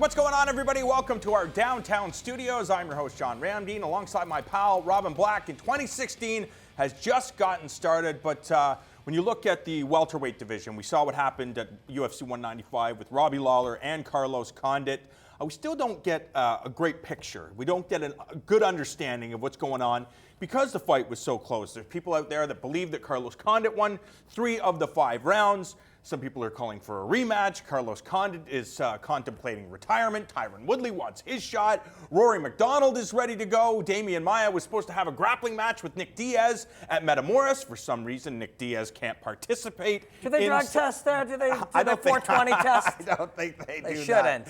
What's going on, everybody? Welcome to our downtown studios. I'm your host, John Ramdeen, alongside my pal, Robin Black. In 2016 has just gotten started, but when you look at the welterweight division, we saw what happened at UFC 195 with Robbie Lawler and Carlos Condit. We still don't get a great picture. We don't get a good understanding of what's going on because the fight was so close. There's people out there that believe that Carlos Condit won 3 of the 5 rounds. Some people are calling for a rematch. Carlos Condit is contemplating retirement. Tyron Woodley wants his shot. Rory McDonald is ready to go. Damian Maia was supposed to have a grappling match with Nick Diaz at Metamoris. For some reason, Nick Diaz can't participate. Do they drug test there? Do they 420 test? I don't think they do. They shouldn't.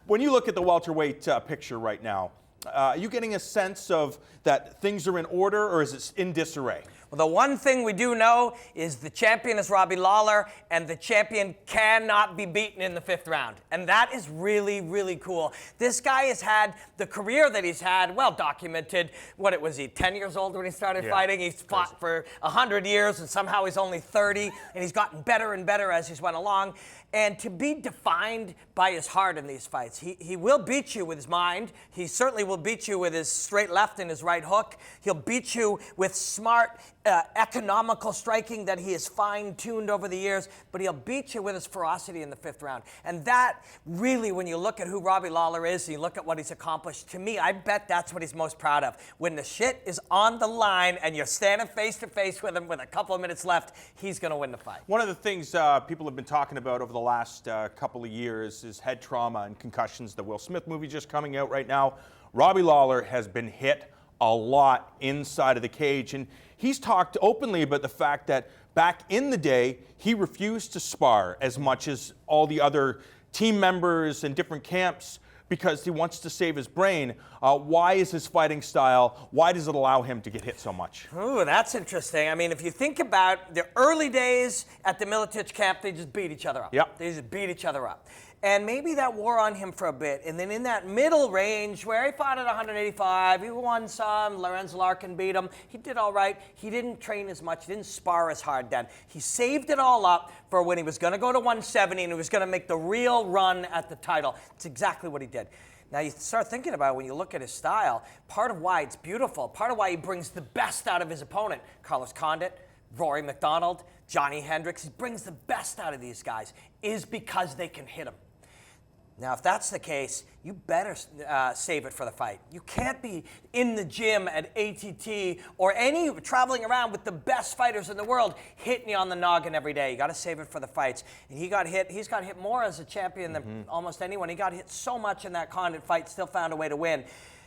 When you look at the welterweight picture right now, are you getting a sense of that things are in order, or is it in disarray? Well, the one thing we do know is the champion is Robbie Lawler, and the champion cannot be beaten in the 5th round. And that is really, really cool. This guy has had the career that he's had, well documented. What was he, 10 years old when he started fighting? He's fought for 100 years, and somehow he's only 30, and he's gotten better and better as he's went along. And to be defined by his heart in these fights, he will beat you with his mind. He certainly will beat you with his straight left and his right hook. He'll beat you with smart, economical striking that he has fine-tuned over the years, but he'll beat you with his ferocity in the 5th round. And that really, when you look at who Robbie Lawler is, and you look at what he's accomplished, to me, I bet that's what he's most proud of. When the shit is on the line and you're standing face-to-face with him with a couple of minutes left, he's going to win the fight. One of the things people have been talking about over the last couple of years is head trauma and concussions. The Will Smith movie just coming out right now. Robbie Lawler has been hit a lot inside of the cage, and he's talked openly about the fact that back in the day, he refused to spar as much as all the other team members in different camps because he wants to save his brain. Why is his fighting style, why does it allow him to get hit so much? Ooh, that's interesting. I mean, if you think about the early days at the Militich camp, they just beat each other up. Yep. They just beat each other up. And maybe that wore on him for a bit. And then in that middle range where he fought at 185, he won some, Lorenz Larkin beat him. He did all right. He didn't train as much, he didn't spar as hard then. He saved it all up for when he was going to go to 170 and he was going to make the real run at the title. It's exactly what he did. Now, you start thinking about it when you look at his style, part of why it's beautiful, part of why he brings the best out of his opponent, Carlos Condit, Rory McDonald, Johnny Hendricks, he brings the best out of these guys, is because they can hit him. Now, if that's the case, you better save it for the fight. You can't be in the gym at ATT or traveling around with the best fighters in the world hitting you on the noggin every day. You got to save it for the fights. And he's got hit more as a champion than almost anyone. He got hit so much in that Condit fight, still found a way to win.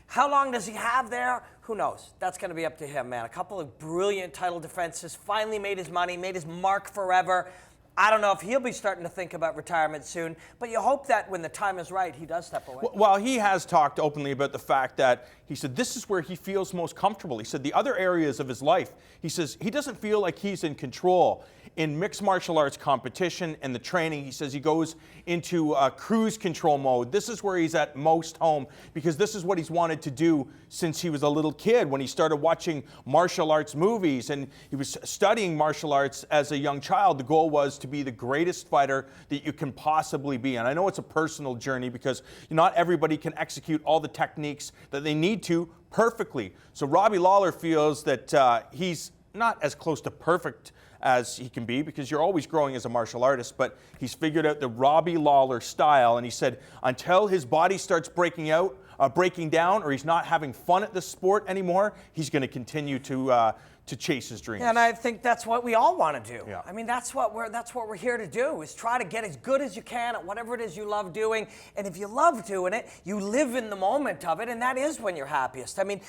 How long does he have there? Who knows? That's going to be up to him, man. A couple of brilliant title defenses, finally made his money, made his mark forever. I don't know if he'll be starting to think about retirement soon, but you hope that when the time is right, he does step away. Well, he has talked openly about the fact that he said this is where he feels most comfortable. He said the other areas of his life, he says he doesn't feel like he's in control. In mixed martial arts competition and the training, he says he goes into cruise control mode. This is where he's at most home because this is what he's wanted to do since he was a little kid when he started watching martial arts movies and he was studying martial arts as a young child. The goal was to be the greatest fighter that you can possibly be. And I know it's a personal journey because not everybody can execute all the techniques that they need to perfectly. So Robbie Lawler feels that he's not as close to perfect as he can be because you're always growing as a martial artist, but he's figured out the Robbie Lawler style, and he said until his body starts breaking down, or he's not having fun at this sport anymore, he's going to continue to chase his dreams. And I think that's what we all want to do. Yeah. I mean, that's what we're here to do, is try to get as good as you can at whatever it is you love doing. And if you love doing it, you live in the moment of it, and that is when you're happiest. I mean,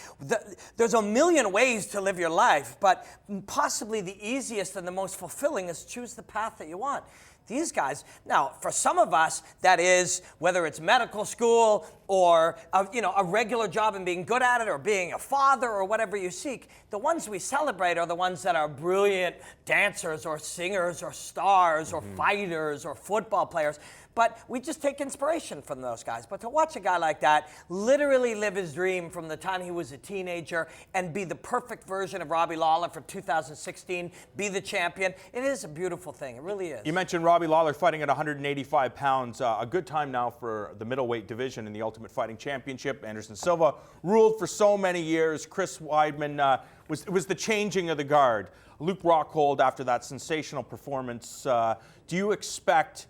there's a million ways to live your life, but possibly the easiest and the most fulfilling is choose the path that you want. These guys, now, for some of us, that is, whether it's medical school or a regular job and being good at it, or being a father or whatever you seek, the ones we celebrate are the ones that are brilliant dancers or singers or stars or fighters or football players. But we just take inspiration from those guys. But to watch a guy like that literally live his dream from the time he was a teenager and be the perfect version of Robbie Lawler for 2016, be the champion, it is a beautiful thing. It really is. You mentioned Robbie Lawler fighting at 185 pounds. A good time now for the middleweight division in the Ultimate Fighting Championship. Anderson Silva ruled for so many years. Chris Weidman was the changing of the guard. Luke Rockhold, after that sensational performance, do you expect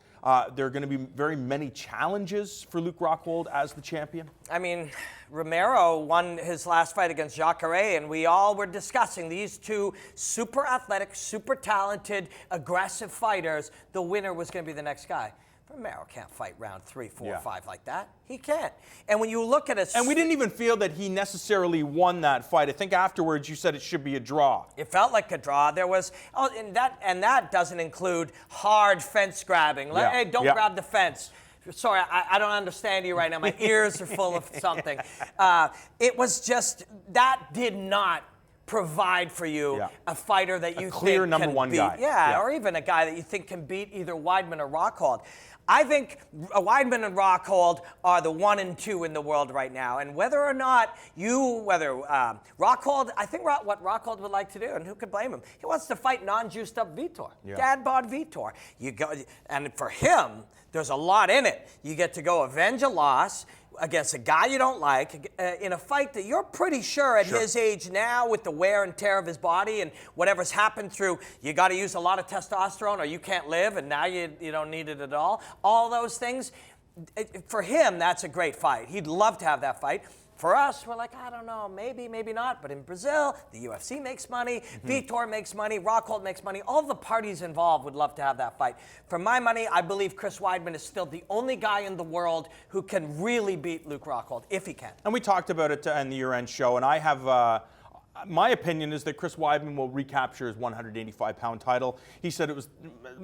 there are going to be very many challenges for Luke Rockhold as the champion? I mean, Romero won his last fight against Jacare, and we all were discussing these two super athletic, super talented, aggressive fighters. The winner was going to be the next guy. Romero can't fight round 3, 4, 5 like that. He can't. And when you look at it, and we didn't even feel that he necessarily won that fight. I think afterwards you said it should be a draw. It felt like a draw. There was, and that doesn't include hard fence grabbing. Hey, don't grab the fence. Sorry, I don't understand you right now. My ears are full of something. It was just, that did not provide for you a fighter that you clear think number can one beat. guy. Or even a guy that you think can beat either Weidman or Rockhold. I think Weidman and Rockhold are the 1 and 2 in the world right now. And whether or not Rockhold, I think what Rockhold would like to do, and who could blame him? He wants to fight non-juiced up Vitor, dad bod Vitor. You go, and for him, there's a lot in it. You get to go avenge a loss against a guy you don't like in a fight that you're pretty sure at his age now, with the wear and tear of his body and whatever's happened through, you got to use a lot of testosterone or you can't live, and now you don't need it at all. All those things, for him, that's a great fight. He'd love to have that fight. For us, we're like, I don't know, maybe, maybe not. But in Brazil, the UFC makes money, Vitor makes money, Rockhold makes money. All the parties involved would love to have that fight. For my money, I believe Chris Weidman is still the only guy in the world who can really beat Luke Rockhold, if he can. And we talked about it in the year-end show, and I have... my opinion is that Chris Weidman will recapture his 185-pound title. He said it was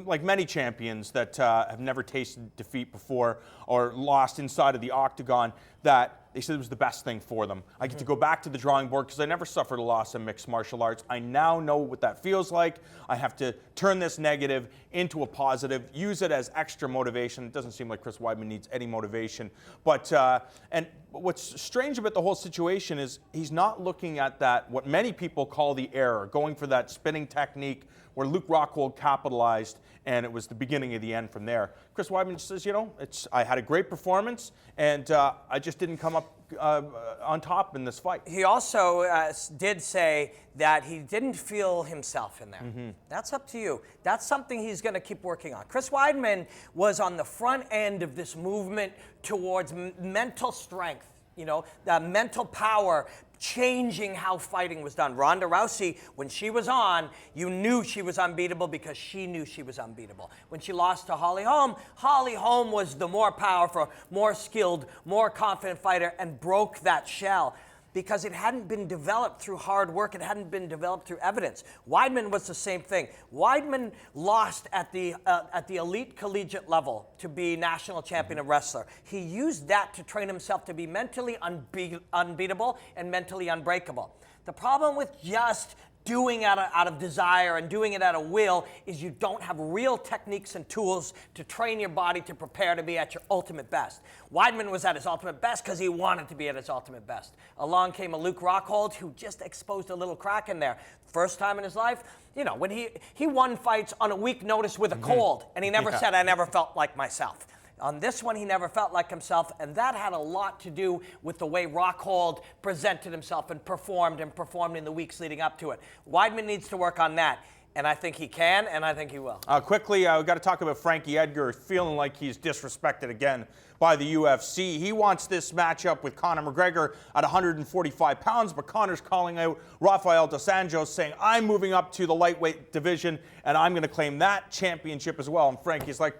like many champions that have never tasted defeat before or lost inside of the octagon, that they said it was the best thing for them. I get to go back to the drawing board because I never suffered a loss in mixed martial arts. I now know what that feels like. I have to turn this negative into a positive, use it as extra motivation. It doesn't seem like Chris Weidman needs any motivation. But and what's strange about the whole situation is he's not looking at that, what many people call the error, going for that spinning technique where Luke Rockhold capitalized, and it was the beginning of the end from there. Chris Weidman says, I had a great performance, and I just didn't come up on top in this fight. He also did say that he didn't feel himself in there. That's up to you. That's something he's going to keep working on. Chris Weidman was on the front end of this movement towards mental strength, mental power, changing how fighting was done. Ronda Rousey, when she was on, you knew she was unbeatable because she knew she was unbeatable. When she lost to Holly Holm was the more powerful, more skilled, more confident fighter and broke that shell because it hadn't been developed through hard work. It hadn't been developed through evidence. Weidman was the same thing. Weidman lost at the elite collegiate level to be national champion of wrestler. He used that to train himself to be mentally unbeatable and mentally unbreakable. The problem with just doing out of desire and doing it out of will is you don't have real techniques and tools to train your body to prepare to be at your ultimate best. Weidman was at his ultimate best because he wanted to be at his ultimate best. Along came a Luke Rockhold who just exposed a little crack in there. First time in his life, when he won fights on a week notice with a cold, and he never said, I never felt like myself. On this one, he never felt like himself, and that had a lot to do with the way Rockhold presented himself and performed in the weeks leading up to it. Weidman needs to work on that, and I think he can, and I think he will. Quickly, we've got to talk about Frankie Edgar feeling like he's disrespected again by the UFC. He wants this matchup with Conor McGregor at 145 pounds, but Conor's calling out Rafael dos Anjos, saying, I'm moving up to the lightweight division, and I'm going to claim that championship as well. And Frankie's like,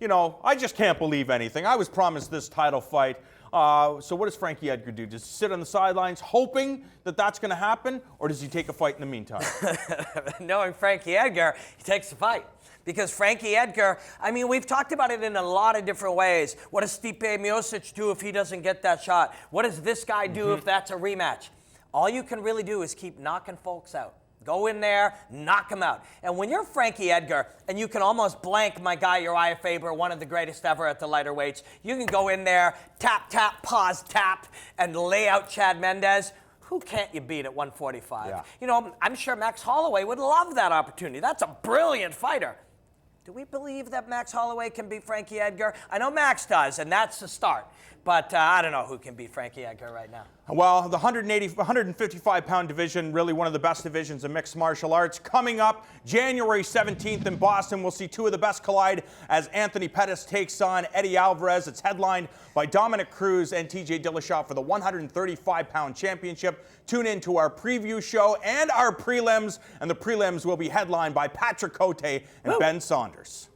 I just can't believe anything. I was promised this title fight. So what does Frankie Edgar do? Does he sit on the sidelines hoping that that's going to happen, or does he take a fight in the meantime? Knowing Frankie Edgar, he takes the fight. Because Frankie Edgar, we've talked about it in a lot of different ways. What does Stipe Miocic do if he doesn't get that shot? What does this guy do if that's a rematch? All you can really do is keep knocking folks out. Go in there, knock him out. And when you're Frankie Edgar, and you can almost blank my guy Uriah Faber, one of the greatest ever at the lighter weights, you can go in there, tap, tap, pause, tap, and lay out Chad Mendes. Who can't you beat at 145? Yeah. You know, I'm sure Max Holloway would love that opportunity. That's a brilliant fighter. Do we believe that Max Holloway can beat Frankie Edgar? I know Max does, and that's the start. But I don't know who can beat Frankie Edgar right now. Well, the 155-pound division, really one of the best divisions in mixed martial arts. Coming up January 17th in Boston, we'll see two of the best collide as Anthony Pettis takes on Eddie Alvarez. It's headlined by Dominic Cruz and TJ Dillashaw for the 135-pound championship. Tune in to our preview show and our prelims, and the prelims will be headlined by Patrick Cote and Ben Saunders.